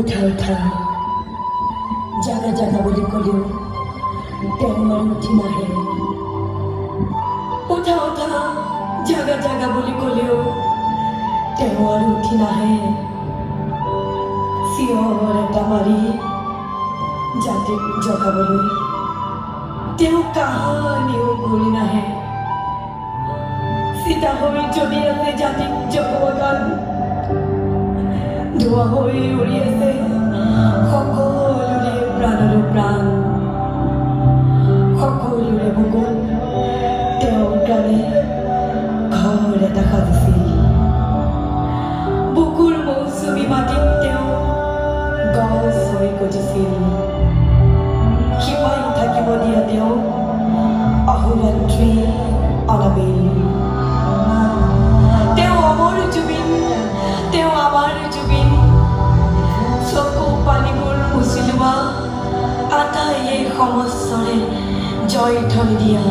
উঠা উঠা জাগা জাগা বুলি ক'লেও তেওঁ আৰু উঠি নাহে। উঠা উঠা জাগা জাগা বুলি ক'লেও তেওঁ আৰু উঠি নাহে। চিঞৰ এটা মাৰি জাতিক জগাবলৈ তেওঁ কাহানিও ঘূৰি নাহে। চিতা হৈ জ্বলি আছে জাতিক জগোৱা গান, ধোৱা হৈ উৰি আছে সকলোৰে প্ৰাণৰো প্ৰাণ। সকলোৰে বুকুত তেওঁৰ কাৰণে ঘৰ এটা সাজিছিল। বুকুৰ মৌচুমী মাটিত তেওঁ গছ হৈ গজিছিল। শিপাই থাকিব দিয়া তেওঁ অহোৰাত্ৰি অনাবিল। তেওঁ অমৰ জুবিন, তেওঁ আমাৰ জুবিন। চকু পানীবোৰ মুচি লোৱা আটাইয়ে সমস্বৰে জয় ধ্বনি দিয়া।